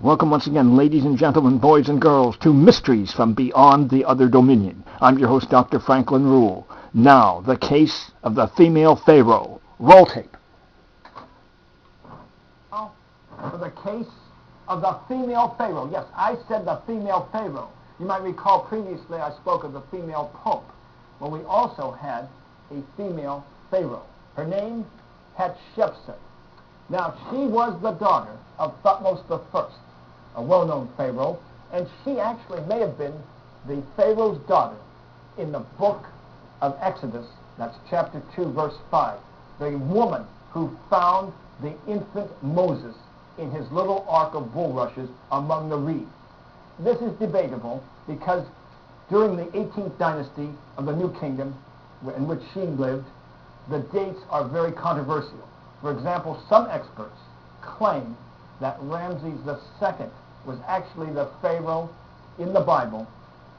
Welcome once again, ladies and gentlemen, boys and girls, to Mysteries from Beyond the Other Dominion. I'm your host, Dr. Franklin Ruehl. Now, the case of the female Pharaoh. Roll tape. For the case of the female Pharaoh. Yes, I said the female Pharaoh. You might recall previously I spoke of the female Pope. Well, we also had a female Pharaoh. Her name, Hatshepsut. Now, she was the daughter of Thutmose I, a well-known Pharaoh, and she actually may have been the Pharaoh's daughter in the book of Exodus, that's chapter 2, verse 5, the woman who found the infant Moses in his little ark of bulrushes among the reeds. This is debatable because during the 18th dynasty of the New Kingdom, in which she lived, the dates are very controversial. For example, some experts claim that Ramses II was actually the Pharaoh in the Bible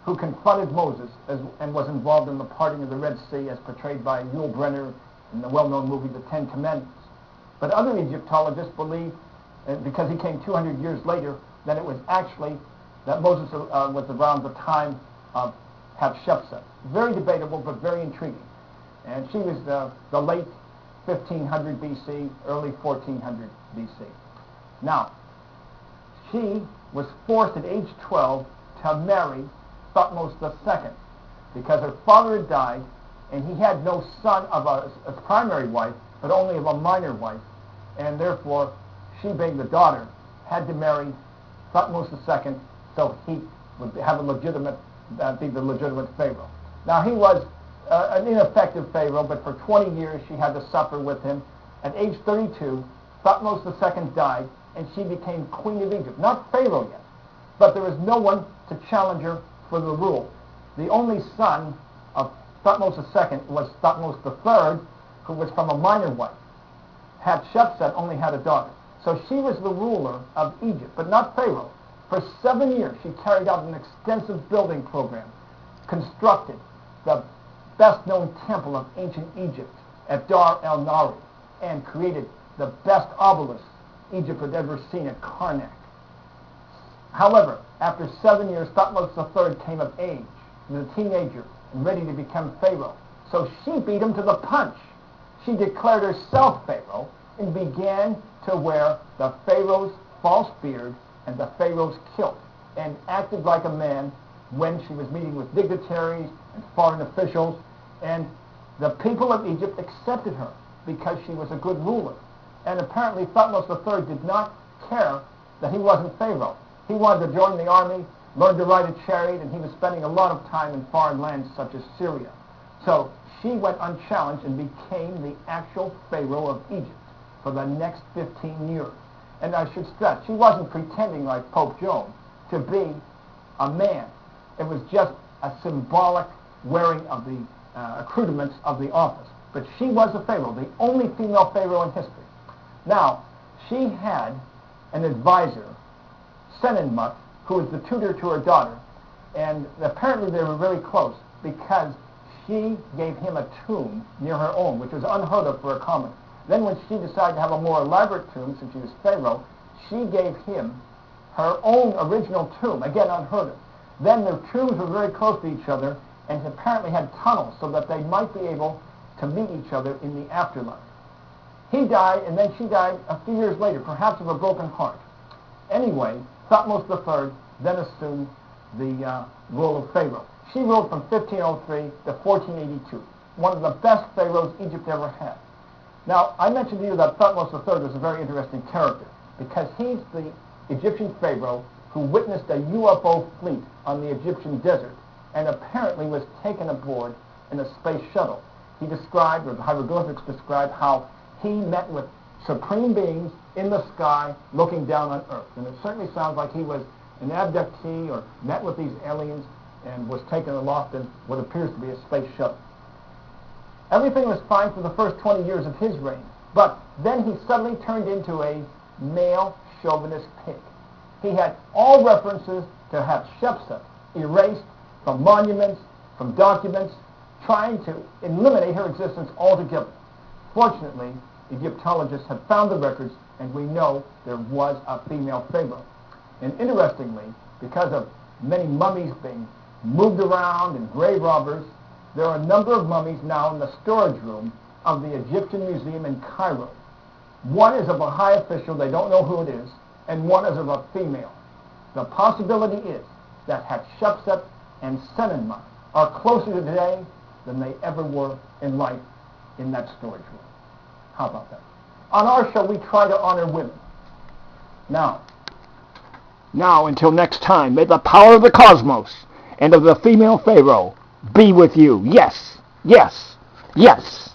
who confronted Moses and was involved in the parting of the Red Sea as portrayed by Yul Brynner in the well-known movie The Ten Commandments. But other Egyptologists believe, because he came 200 years later, that it was actually that Moses was around the time of Hatshepsut. Very debatable, but very intriguing. And she was the late 1500 BC, early 1400 BC. Now, she was forced at age 12 to marry Thutmose II because her father had died and he had no son of a primary wife, but only of a minor wife, and therefore she, being the daughter, had to marry Thutmose II so he would have be the legitimate Pharaoh. Now, he was an ineffective Pharaoh, but for 20 years she had to suffer with him. At age 32, Thutmose II died, and she became Queen of Egypt. Not Pharaoh yet, but there was no one to challenge her for the rule. The only son of Thutmose II was Thutmose III, who was from a minor wife. Hatshepsut only had a daughter. So she was the ruler of Egypt, but not Pharaoh. For 7 years, she carried out an extensive building program, constructed the best-known temple of ancient Egypt at Dar el-Nari, and created the best obelisk Egypt had ever seen at Karnak. However, after 7 years, Thutmose III came of age. He was a teenager and ready to become Pharaoh. So she beat him to the punch. She declared herself Pharaoh and began to wear the Pharaoh's false beard and the Pharaoh's kilt, and acted like a man when she was meeting with dignitaries and foreign officials, and the people of Egypt accepted her because she was a good ruler. And apparently Thutmose III did not care that he wasn't Pharaoh. He wanted to join the army, learn to ride a chariot, and he was spending a lot of time in foreign lands such as Syria. So she went unchallenged and became the actual Pharaoh of Egypt for the next 15 years. And I should stress, she wasn't pretending like Pope Joan to be a man. It was just a symbolic wearing of the accoutrements of the office. But she was a Pharaoh, the only female Pharaoh in history. Now, she had an advisor, Senenmut, who was the tutor to her daughter, and apparently they were very close because she gave him a tomb near her own, which was unheard of for a commoner. Then when she decided to have a more elaborate tomb, since she was Pharaoh, she gave him her own original tomb, again unheard of. Then their tombs were very close to each other and apparently had tunnels so that they might be able to meet each other in the afterlife. He died, and then she died a few years later, perhaps of a broken heart. Anyway, Thutmose III then assumed the role of Pharaoh. She ruled from 1503 to 1482, one of the best pharaohs Egypt ever had. Now, I mentioned to you that Thutmose III was a very interesting character because he's the Egyptian pharaoh who witnessed a UFO fleet on the Egyptian desert and apparently was taken aboard in a space shuttle. He described, or the hieroglyphics describe, how he met with supreme beings in the sky looking down on Earth. And it certainly sounds like he was an abductee or met with these aliens and was taken aloft in what appears to be a space shuttle. Everything was fine for the first 20 years of his reign, but then he suddenly turned into a male chauvinist pig. He had all references to Hatshepsut erased from monuments, from documents, trying to eliminate her existence altogether. Fortunately, Egyptologists have found the records, and we know there was a female Pharaoh. And interestingly, because of many mummies being moved around and grave robbers, there are a number of mummies now in the storage room of the Egyptian Museum in Cairo. One is of a high official, they don't know who it is, and one is of a female. The possibility is that Hatshepsut and Senenma are closer today than they ever were in life in that storage room. How about that? On our show, we try to honor women. Now, until next time, may the power of the cosmos and of the female Pharaoh be with you. Yes, yes, yes.